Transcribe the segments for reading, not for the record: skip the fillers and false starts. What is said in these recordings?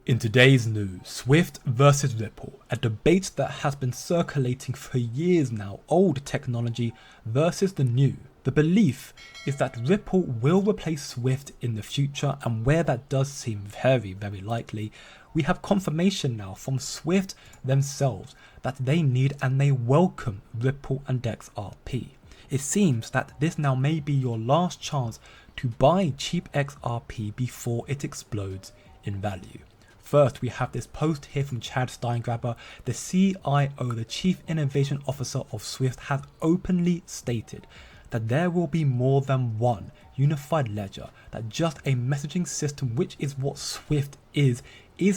In today's news, Swift versus Ripple, a debate that has been circulating for years now, old technology versus the new. The belief is that Ripple will replace Swift in the future, and where that does seem very, very likely, we have confirmation now from Swift themselves that they need and they welcome Ripple and XRP. It seems that this now may be your last chance to buy cheap XRP before it explodes in value. First, we have this post here from Chad Steingraber. The CIO, the Chief Innovation Officer of Swift, has openly stated that there will be more than one unified ledger, that just a messaging system, which is what Swift is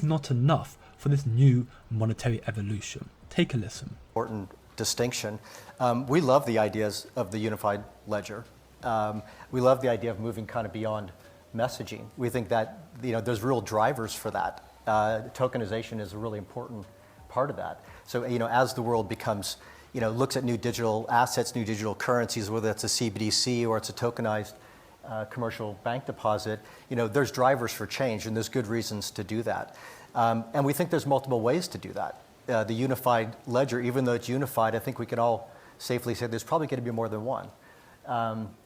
not enough for this new monetary evolution. Take a listen. Important distinction. We love the ideas of the unified ledger. We love the idea of moving kind of beyond messaging. We think that there's real drivers for that. Tokenization is a really important part of that. So as the world becomes, looks at new digital assets, new digital currencies, whether it's a CBDC or it's a tokenized commercial bank deposit, there's drivers for change, and there's good reasons to do that. And we think there's multiple ways to do that. The unified ledger, even though it's unified, I think we can all safely say there's probably going to be more than one.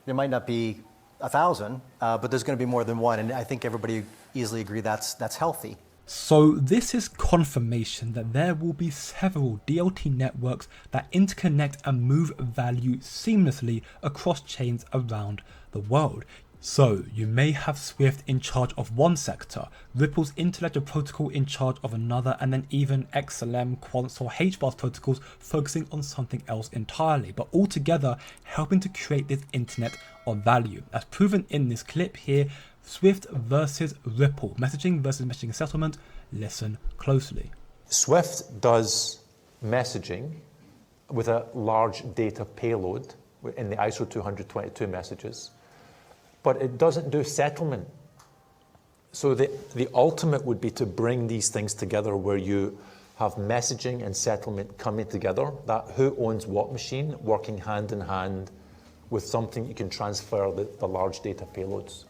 There might not be 1,000, but there's going to be more than one, and I think everybody easily agree that's healthy. So this is confirmation that there will be several DLT networks that interconnect and move value seamlessly across chains around the world. So you may have Swift in charge of one sector, Ripple's interledger protocol in charge of another, and then even XLM, Quants or HBARS protocols focusing on something else entirely, but all together helping to create this internet of value. As proven in this clip here, Swift versus Ripple, messaging versus messaging settlement. Listen closely. Swift does messaging with a large data payload in the ISO 20022 messages, but it doesn't do settlement. So the ultimate would be to bring these things together where you have messaging and settlement coming together, that who owns what machine working hand in hand with something you can transfer the large data payloads.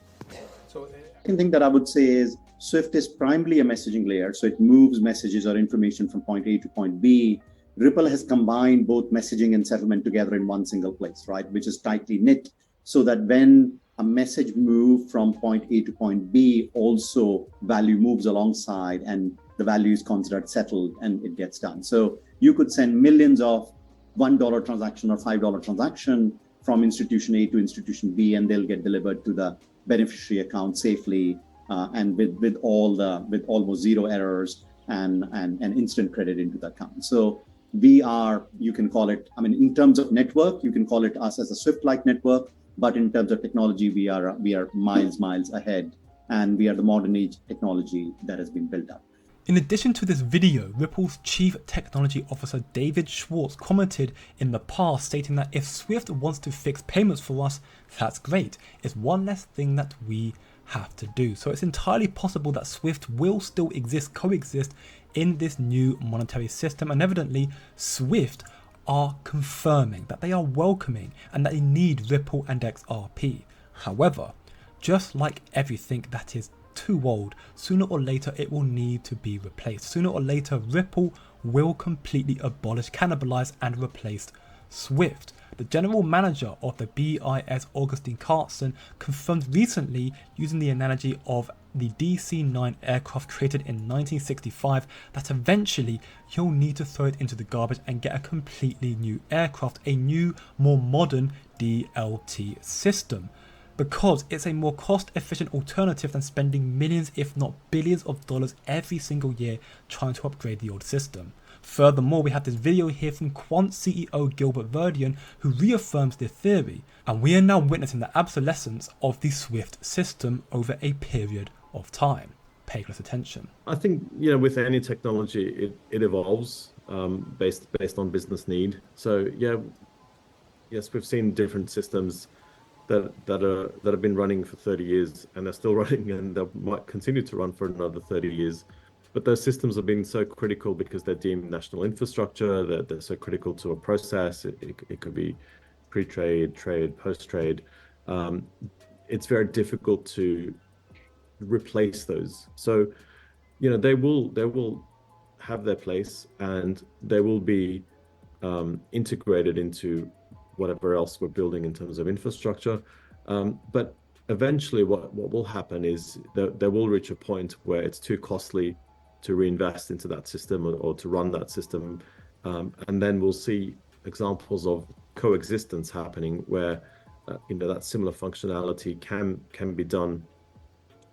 The second thing that I would say is Swift is primarily a messaging layer, so it moves messages or information from point A to point B. Ripple has combined both messaging and settlement together in one single place, right, which is tightly knit, so that when a message moves from point A to point B, also value moves alongside and the value is considered settled and it gets done. So you could send millions of $1 transaction or $5 transaction from institution A to institution B, and they'll get delivered to the beneficiary account safely and with almost zero errors and instant credit into the account. So we are, you can call it, in terms of network, you can call it us as a Swift-like network, but in terms of technology, we are miles ahead, and we are the modern age technology that has been built up. In addition to this video, Ripple's Chief Technology Officer David Schwartz commented in the past, stating that if Swift wants to fix payments for us, that's great. It's one less thing that we have to do. So it's entirely possible that Swift will still coexist in this new monetary system, and evidently Swift are confirming that they are welcoming and that they need Ripple and XRP. However, just like everything that is too old, sooner or later it will need to be replaced. Sooner or later Ripple will completely abolish, cannibalize and replace Swift. The general manager of the BIS, Augustine Carlson, confirmed recently, using the analogy of the DC-9 aircraft created in 1965, that eventually you'll need to throw it into the garbage and get a completely new aircraft, a new, more modern DLT system, because it's a more cost-efficient alternative than spending millions, if not billions of dollars every single year trying to upgrade the old system. Furthermore, we have this video here from Quant CEO Gilbert Verdian, who reaffirms the theory, and we are now witnessing the obsolescence of the Swift system over a period of time. Pay close attention. I think, with any technology, it evolves based on business need. So yes, we've seen different systems that have been running for 30 years and they're still running, and they might continue to run for another 30 years. But those systems have been so critical because they're deemed national infrastructure, that they're so critical to a process. It could be pre-trade, trade, post-trade. It's very difficult to replace those. So they will have their place, and they will be integrated into whatever else we're building in terms of infrastructure. But eventually, what will happen is they will reach a point where it's too costly to reinvest into that system or to run that system, and then we'll see examples of coexistence happening where that similar functionality can be done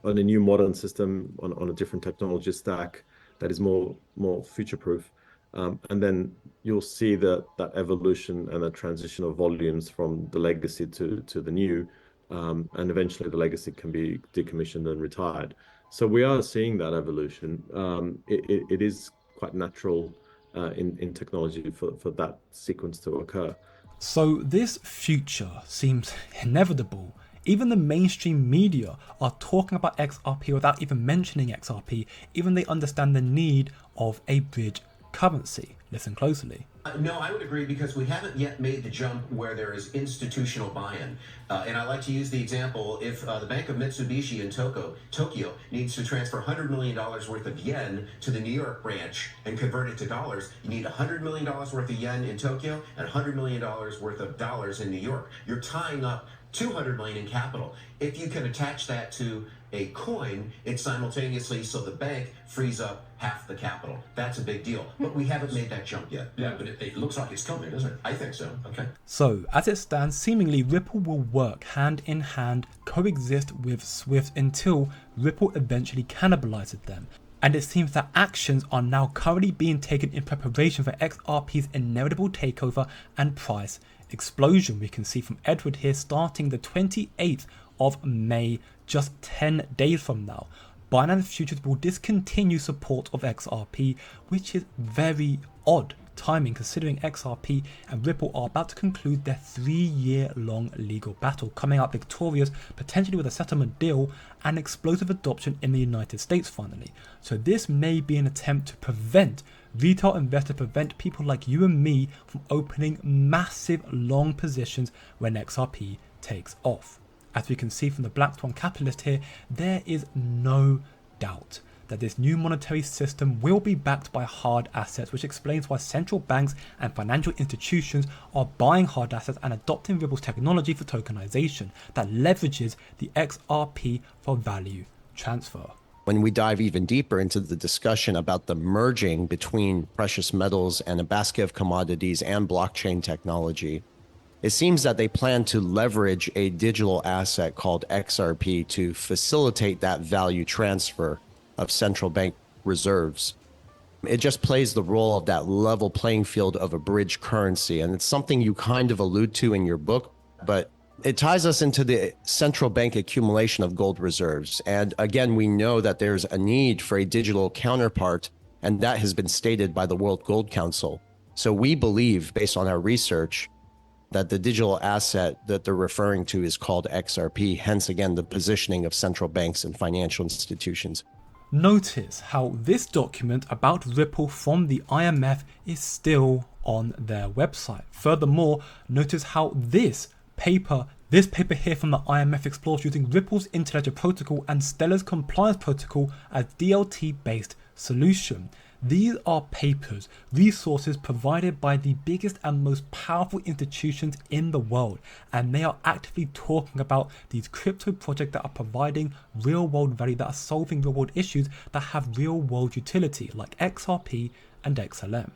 on a new modern system on a different technology stack that is more future proof. And then you'll see that evolution and the transition of volumes from the legacy to the new, and eventually the legacy can be decommissioned and retired. So we are seeing that evolution. It is quite natural in technology for that sequence to occur. So this future seems inevitable. Even the mainstream media are talking about XRP without even mentioning XRP, even they understand the need of a bridge currency. Listen closely. No, I would agree, because we haven't yet made the jump where there is institutional buy-in. And I like to use the example, if the Bank of Mitsubishi in Tokyo needs to transfer $100 million worth of yen to the New York branch and convert it to dollars, you need $100 million worth of yen in Tokyo and $100 million worth of dollars in New York. You're tying up $200 million in capital. If you can attach that to a coin, it simultaneously, so the bank frees up half the capital. That's a big deal. But we haven't made that jump yet. Yeah, but it looks like it's coming, doesn't it? I think so. Okay. So, as it stands, seemingly Ripple will work hand in hand, coexist with Swift until Ripple eventually cannibalizes them. And it seems that actions are now currently being taken in preparation for XRP's inevitable takeover and price explosion. We can see from Edward here, starting the 28th of May, just 10 days from now. Binance Futures will discontinue support of XRP, which is very odd timing considering XRP and Ripple are about to conclude their 3-year-long legal battle, coming out victorious potentially with a settlement deal and explosive adoption in the United States finally. So this may be an attempt to prevent retail investors, prevent people like you and me from opening massive long positions when XRP takes off. As we can see from the Black Swan Capitalist here, there is no doubt that this new monetary system will be backed by hard assets, which explains why central banks and financial institutions are buying hard assets and adopting Ripple's technology for tokenization that leverages the XRP for value transfer. When we dive even deeper into the discussion about the merging between precious metals and a basket of commodities and blockchain technology, it seems that they plan to leverage a digital asset called XRP to facilitate that value transfer of central bank reserves. It just plays the role of that level playing field of a bridge currency. And it's something you kind of allude to in your book, but it ties us into the central bank accumulation of gold reserves. And again, we know that there's a need for a digital counterpart, and that has been stated by the World Gold Council. So we believe, based on our research, that the digital asset that they're referring to is called XRP, hence again the positioning of central banks and financial institutions. Notice how this document about Ripple from the IMF is still on their website. Furthermore, notice how this paper here from the IMF explores using Ripple's Interledger protocol and Stellar's compliance protocol as DLT-based solution. These are papers, resources provided by the biggest and most powerful institutions in the world, and they are actively talking about these crypto projects that are providing real world value, that are solving real world issues, that have real world utility like XRP and XLM.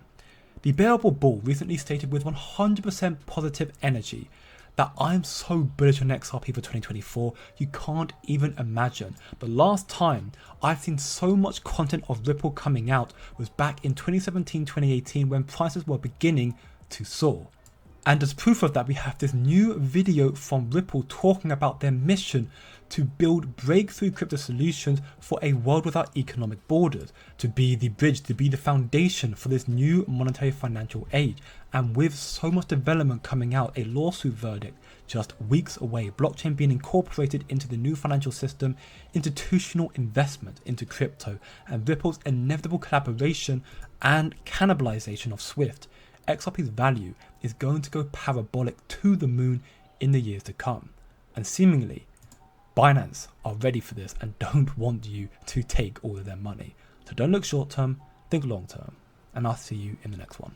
The Bearable Bull recently stated with 100% positive energy that I'm so bullish on XRP for 2024, you can't even imagine. The last time I've seen so much content of Ripple coming out was back in 2017-2018 when prices were beginning to soar. And as proof of that, we have this new video from Ripple talking about their mission to build breakthrough crypto solutions for a world without economic borders, to be the bridge, to be the foundation for this new monetary financial age. And with so much development coming out, a lawsuit verdict just weeks away, blockchain being incorporated into the new financial system, institutional investment into crypto, and Ripple's inevitable collaboration and cannibalization of Swift, XRP's value is going to go parabolic to the moon in the years to come. And seemingly, Binance are ready for this and don't want you to take all of their money. So don't look short term, think long term. And I'll see you in the next one.